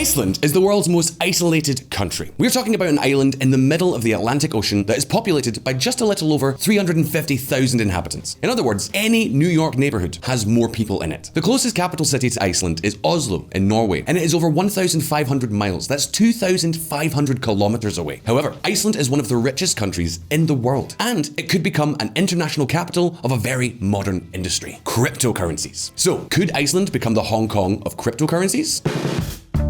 Iceland is the world's most isolated country. We're talking about an island in the middle of the Atlantic Ocean that is populated by just a little over 350,000 inhabitants. In other words, any New York neighborhood has more people in it. The closest capital city to Iceland is Oslo in Norway, and it is over 1,500 miles. That's 2,500 kilometers away. However, Iceland is one of the richest countries in the world, and it could become an international capital of a very modern industry: cryptocurrencies. So, could Iceland become the Hong Kong of cryptocurrencies?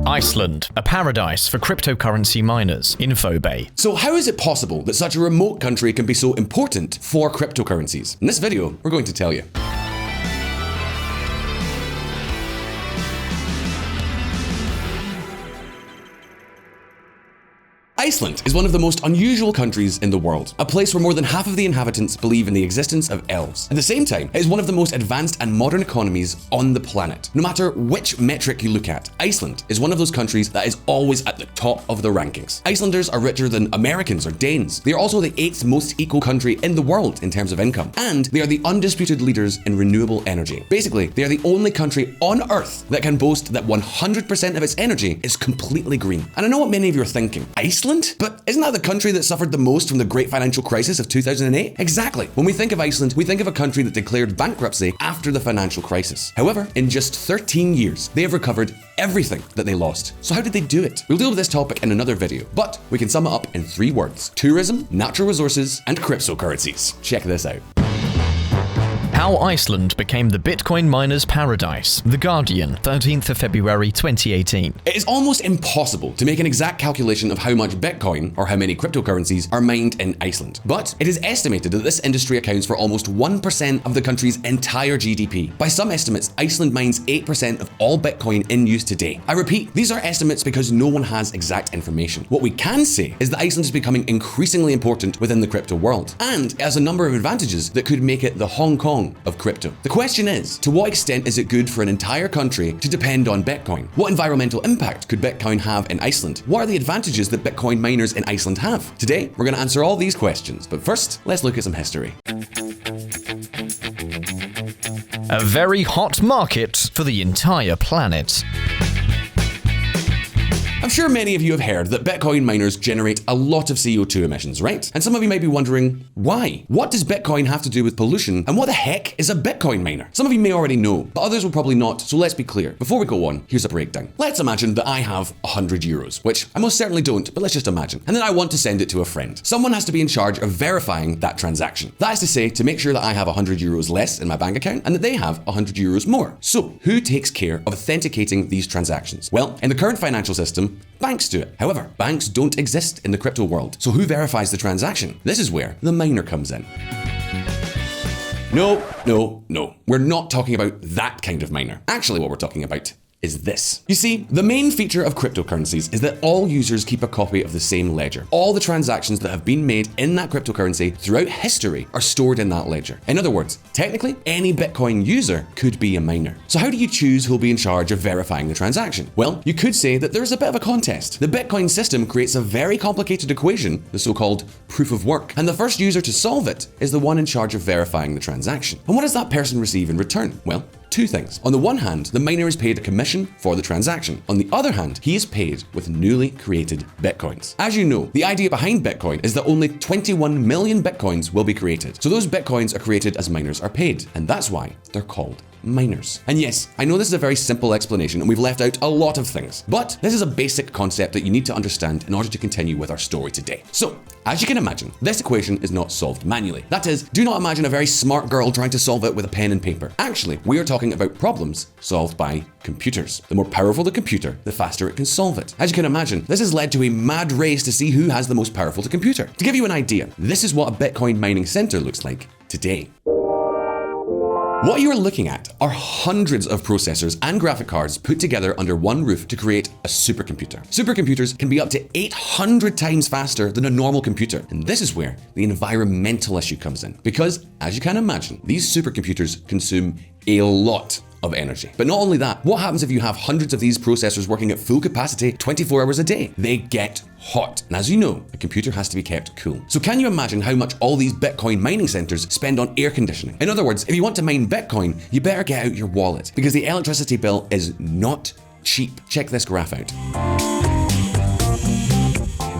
Iceland, a paradise for cryptocurrency miners, infobae. So how is it possible that such a remote country can be so important for cryptocurrencies? In this video, we're going to tell you. Iceland is one of the most unusual countries in the world, a place where more than half of the inhabitants believe in the existence of elves. At the same time, it is one of the most advanced and modern economies on the planet. No matter which metric you look at, Iceland is one of those countries that is always at the top of the rankings. Icelanders are richer than Americans or Danes. They are also the 8th most equal country in the world in terms of income, and they are the undisputed leaders in renewable energy. Basically, they are the only country on Earth that can boast that 100% of its energy is completely green. And I know what many of you are thinking: Iceland? But isn't that the country that suffered the most from the great financial crisis of 2008? Exactly. When we think of Iceland, we think of a country that declared bankruptcy after the financial crisis. However, in just 13 years, they have recovered everything that they lost. So how did they do it? We'll deal with this topic in another video, but we can sum it up in 3 words: tourism, natural resources, and cryptocurrencies. Check this out. How Iceland became the Bitcoin miners' paradise. The Guardian, 13th of February 2018. It is almost impossible to make an exact calculation of how much Bitcoin, or how many cryptocurrencies, are mined in Iceland. But it is estimated that this industry accounts for almost 1% of the country's entire GDP. By some estimates, Iceland mines 8% of all Bitcoin in use today. I repeat, these are estimates because no one has exact information. What we can say is that Iceland is becoming increasingly important within the crypto world, and it has a number of advantages that could make it the Hong Kong of crypto. The question is, to what extent is it good for an entire country to depend on Bitcoin? What environmental impact could Bitcoin have in Iceland? What are the advantages that Bitcoin miners in Iceland have? Today, we're going to answer all these questions, but first, let's look at some history. A very hot market for the entire planet. I'm sure many of you have heard that Bitcoin miners generate a lot of CO2 emissions, right? And some of you might be wondering, why? What does Bitcoin have to do with pollution? And what the heck is a Bitcoin miner? Some of you may already know, but others will probably not, so let's be clear. Before we go on, here's a breakdown. Let's imagine that I have 100 euros, which I most certainly don't, but let's just imagine. And then I want to send it to a friend. Someone has to be in charge of verifying that transaction. That is to say, to make sure that I have 100 euros less in my bank account and that they have 100 euros more. So, who takes care of authenticating these transactions? Well, in the current financial system, banks do it. However, banks don't exist in the crypto world. So who verifies the transaction? This is where the miner comes in. No. We're not talking about that kind of miner. Actually, what we're talking about is this. You see, the main feature of cryptocurrencies is that all users keep a copy of the same ledger. All the transactions that have been made in that cryptocurrency throughout history are stored in that ledger. In other words, technically, any Bitcoin user could be a miner. So how do you choose who'll be in charge of verifying the transaction? Well, you could say that there's a bit of a contest. The Bitcoin system creates a very complicated equation, the so-called proof of work, and the first user to solve it is the one in charge of verifying the transaction. And what does that person receive in return? Well, 2 things. On the one hand, the miner is paid a commission for the transaction. On the other hand, he is paid with newly created Bitcoins. As you know, the idea behind Bitcoin is that only 21 million Bitcoins will be created. So those Bitcoins are created as miners are paid, and that's why they're called miners. And yes, I know this is a very simple explanation and we've left out a lot of things, but this is a basic concept that you need to understand in order to continue with our story today. So, as you can imagine, this equation is not solved manually. That is, do not imagine a very smart girl trying to solve it with a pen and paper. Actually, we are talking about problems solved by computers. The more powerful the computer, the faster it can solve it. As you can imagine, this has led to a mad race to see who has the most powerful computer. To give you an idea, this is what a Bitcoin mining center looks like today. What you are looking at are hundreds of processors and graphic cards put together under one roof to create a supercomputer. Supercomputers can be up to 800 times faster than a normal computer. And this is where the environmental issue comes in. Because, as you can imagine, these supercomputers consume a lot of energy. But not only that, what happens if you have hundreds of these processors working at full capacity 24 hours a day? They get hot. And as you know, a computer has to be kept cool. So can you imagine how much all these Bitcoin mining centers spend on air conditioning? In other words, if you want to mine Bitcoin, you better get out your wallet because the electricity bill is not cheap. Check this graph out.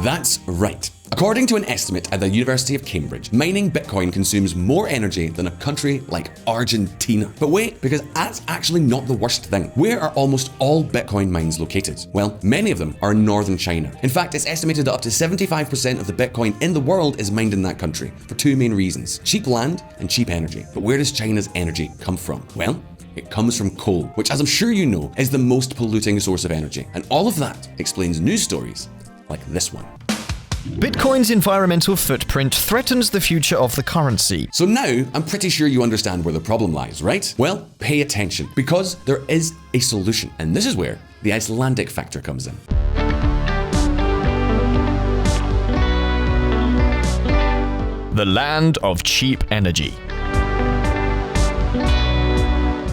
That's right. According to an estimate at the University of Cambridge, mining Bitcoin consumes more energy than a country like Argentina. But wait, because that's actually not the worst thing. Where are almost all Bitcoin mines located? Well, many of them are in northern China. In fact, it's estimated that up to 75% of the Bitcoin in the world is mined in that country for two main reasons: cheap land and cheap energy. But where does China's energy come from? Well, it comes from coal, which, as I'm sure you know, is the most polluting source of energy. And all of that explains news stories like this one. Bitcoin's environmental footprint threatens the future of the currency. So now, I'm pretty sure you understand where the problem lies, right? Well, pay attention, because there is a solution. And this is where the Icelandic factor comes in. The land of cheap energy.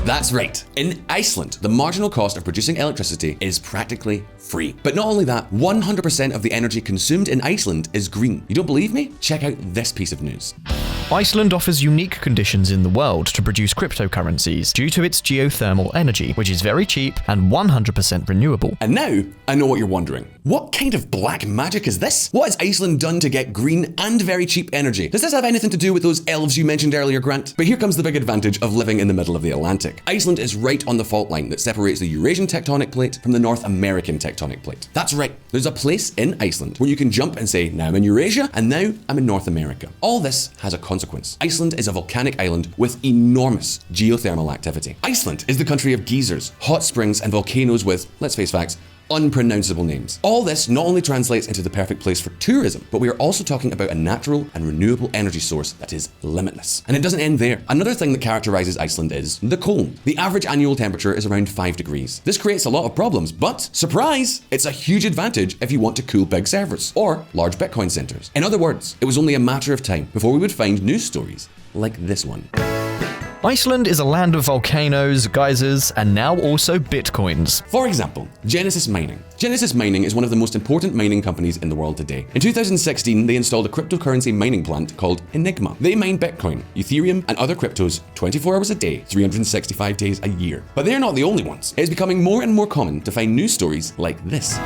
That's right. In Iceland, the marginal cost of producing electricity is practically free. But not only that, 100% of the energy consumed in Iceland is green. You don't believe me? Check out this piece of news. Iceland offers unique conditions in the world to produce cryptocurrencies due to its geothermal energy, which is very cheap and 100% renewable. And now, I know what you're wondering. What kind of black magic is this? What has Iceland done to get green and very cheap energy? Does this have anything to do with those elves you mentioned earlier, Grant? But here comes the big advantage of living in the middle of the Atlantic. Iceland is right on the fault line that separates the Eurasian tectonic plate from the North American tectonic plate. That's right. There's a place in Iceland where you can jump and say, now I'm in Eurasia, and now I'm in North America. All this has a consequence. Iceland is a volcanic island with enormous geothermal activity. Iceland is the country of geysers, hot springs, and volcanoes with, let's face facts, unpronounceable names. All this not only translates into the perfect place for tourism, but we are also talking about a natural and renewable energy source that is limitless. And it doesn't end there. Another thing that characterizes Iceland is the cold. The average annual temperature is around 5 degrees. This creates a lot of problems, but surprise, it's a huge advantage if you want to cool big servers or large Bitcoin centers. In other words, it was only a matter of time before we would find news stories like this one. Iceland is a land of volcanoes, geysers, and now also bitcoins. For example, Genesis Mining. Genesis Mining is one of the most important mining companies in the world today. In 2016, they installed a cryptocurrency mining plant called Enigma. They mine Bitcoin, Ethereum, and other cryptos 24 hours a day, 365 days a year. But they're not the only ones. It is becoming more and more common to find news stories like this.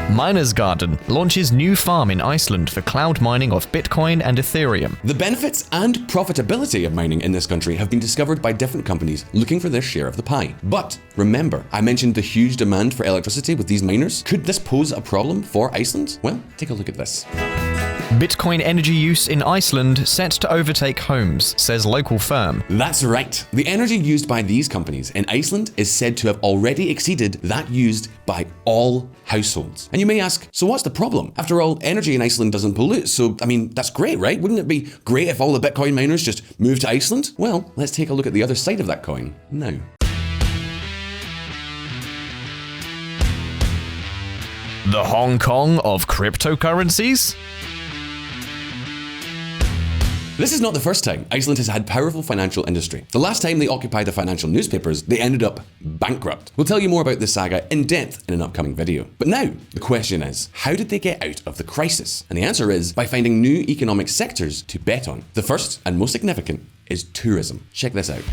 Minersgarden launches new farm in Iceland for cloud mining of Bitcoin and Ethereum. The benefits and profitability of mining in this country have been discovered by different companies looking for their share of the pie. But remember, I mentioned the huge demand for electricity with these miners. Could this pose a problem for Iceland? Well, take a look at this. Bitcoin energy use in Iceland set to overtake homes, says local firm. That's right. The energy used by these companies in Iceland is said to have already exceeded that used by all households. And you may ask, so what's the problem? After all, energy in Iceland doesn't pollute, so that's great, right? Wouldn't it be great if all the Bitcoin miners just moved to Iceland? Well, let's take a look at the other side of that coin now. The Hong Kong of cryptocurrencies? This is not the first time Iceland has had powerful financial industry. The last time they occupied the financial newspapers, they ended up bankrupt. We'll tell you more about this saga in depth in an upcoming video. But now, the question is, how did they get out of the crisis? And the answer is by finding new economic sectors to bet on. The first and most significant is tourism. Check this out.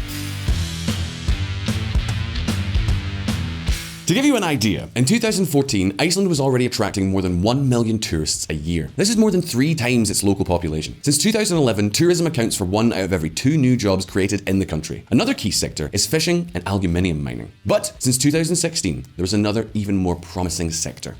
To give you an idea, in 2014, Iceland was already attracting more than 1 million tourists a year. This is more than 3 times its local population. Since 2011, tourism accounts for 1 out of every 2 new jobs created in the country. Another key sector is fishing and aluminium mining. But since 2016, there was another even more promising sector.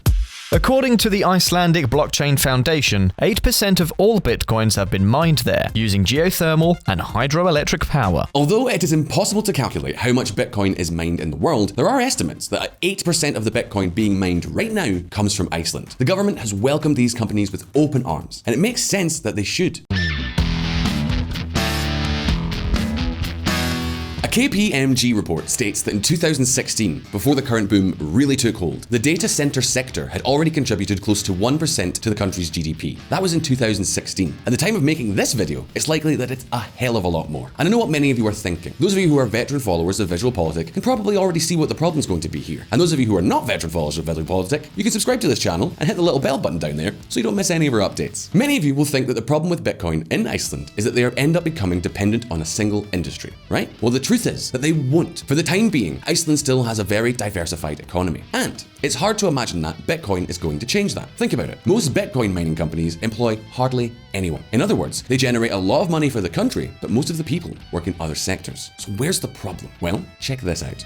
According to the Icelandic Blockchain Foundation, 8% of all bitcoins have been mined there, using geothermal and hydroelectric power. Although it is impossible to calculate how much Bitcoin is mined in the world, there are estimates that 8% of the Bitcoin being mined right now comes from Iceland. The government has welcomed these companies with open arms, and it makes sense that they should. A KPMG report states that in 2016, before the current boom really took hold, the data center sector had already contributed close to 1% to the country's GDP. That was in 2016. At the time of making this video, it's likely that it's a hell of a lot more. And I know what many of you are thinking. Those of you who are veteran followers of VisualPolitik can probably already see what the problem's going to be here. And those of you who are not veteran followers of VisualPolitik, you can subscribe to this channel and hit the little bell button down there so you don't miss any of our updates. Many of you will think that the problem with Bitcoin in Iceland is that they end up becoming dependent on a single industry, right? Well, the truth truth is that they won't. For the time being, Iceland still has a very diversified economy. And it's hard to imagine that Bitcoin is going to change that. Think about it. Most Bitcoin mining companies employ hardly anyone. In other words, they generate a lot of money for the country, but most of the people work in other sectors. So where's the problem? Well, check this out.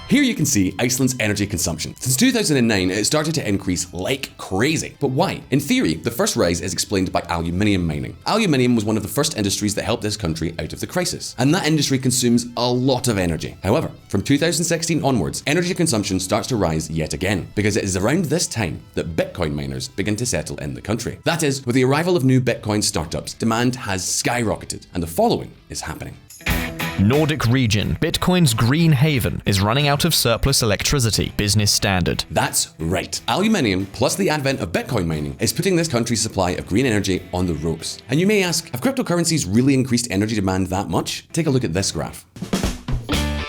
Here you can see Iceland's energy consumption. Since 2009, it started to increase like crazy. But why? In theory, the first rise is explained by aluminium mining. Aluminium was one of the first industries that helped this country out of the crisis, and that industry consumes a lot of energy. However, from 2016 onwards, energy consumption starts to rise yet again, because it is around this time that Bitcoin miners begin to settle in the country. That is, with the arrival of new Bitcoin startups, demand has skyrocketed, and the following is happening. Nordic region, Bitcoin's green haven, is running out of surplus electricity, business standard. That's right. Aluminium, plus the advent of Bitcoin mining, is putting this country's supply of green energy on the ropes. And you may ask, have cryptocurrencies really increased energy demand that much? Take a look at this graph.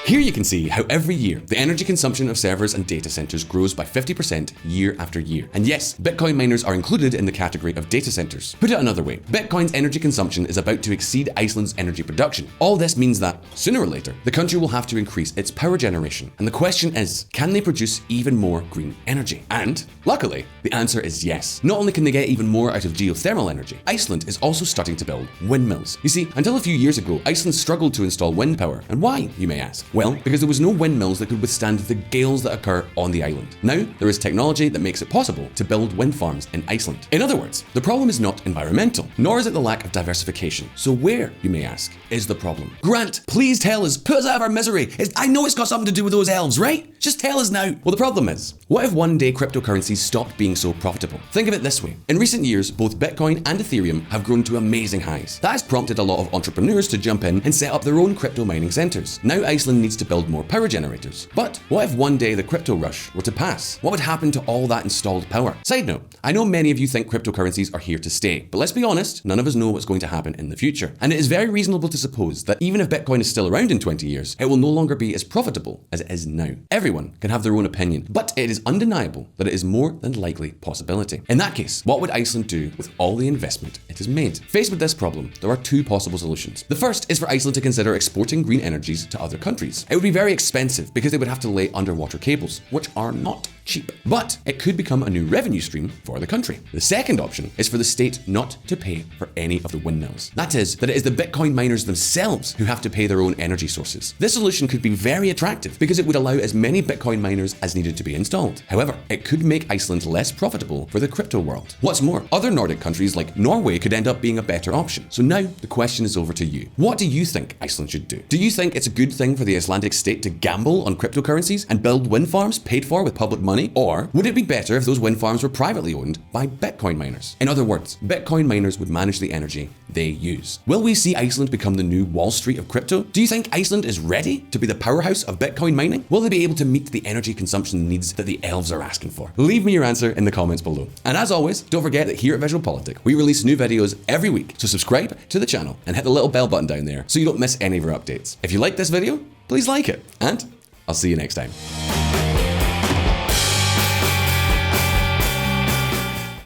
Here you can see how every year the energy consumption of servers and data centers grows by 50% year after year. And yes, Bitcoin miners are included in the category of data centers. Put it another way, Bitcoin's energy consumption is about to exceed Iceland's energy production. All this means that, sooner or later, the country will have to increase its power generation. And the question is, can they produce even more green energy? And, luckily, the answer is yes. Not only can they get even more out of geothermal energy, Iceland is also starting to build windmills. You see, until a few years ago, Iceland struggled to install wind power. And why, you may ask? Well, because there was no windmills that could withstand the gales that occur on the island. Now, there is technology that makes it possible to build wind farms in Iceland. In other words, the problem is not environmental, nor is it the lack of diversification. So where, you may ask, is the problem? Grant, please tell us, put us out of our misery. I know it's got something to do with those elves, right? Just tell us now. Well, the problem is, what if one day cryptocurrencies stopped being so profitable? Think of it this way. In recent years, both Bitcoin and Ethereum have grown to amazing highs. That has prompted a lot of entrepreneurs to jump in and set up their own crypto mining centers. Now Iceland needs to build more power generators. But what if one day the crypto rush were to pass? What would happen to all that installed power? Side note, I know many of you think cryptocurrencies are here to stay, but let's be honest, none of us know what's going to happen in the future. And it is very reasonable to suppose that even if Bitcoin is still around in 20 years, it will no longer be as profitable as it is now. Everyone can have their own opinion, but it is undeniable that it is more than likely possibility. In that case, what would Iceland do with all the investment it has made? Faced with this problem, there are two possible solutions. The first is for Iceland to consider exporting green energies to other countries. It would be very expensive because they would have to lay underwater cables, which are not cheap. But it could become a new revenue stream for the country. The second option is for the state not to pay for any of the windmills. That is, that it is the Bitcoin miners themselves who have to pay their own energy sources. This solution could be very attractive because it would allow as many Bitcoin miners as needed to be installed. However, it could make Iceland less profitable for the crypto world. What's more, other Nordic countries like Norway could end up being a better option. So now the question is over to you. What do you think Iceland should do? Do you think it's a good thing for the Icelandic state to gamble on cryptocurrencies and build wind farms paid for with public money? Or would it be better if those wind farms were privately owned by Bitcoin miners? In other words, Bitcoin miners would manage the energy they use. Will we see Iceland become the new Wall Street of crypto? Do you think Iceland is ready to be the powerhouse of Bitcoin mining? Will they be able to meet the energy consumption needs that the elves are asking for? Leave me your answer in the comments below. And as always, don't forget that here at VisualPolitik, we release new videos every week. So subscribe to the channel and hit the little bell button down there so you don't miss any of our updates. If you like this video, please like it, and I'll see you next time.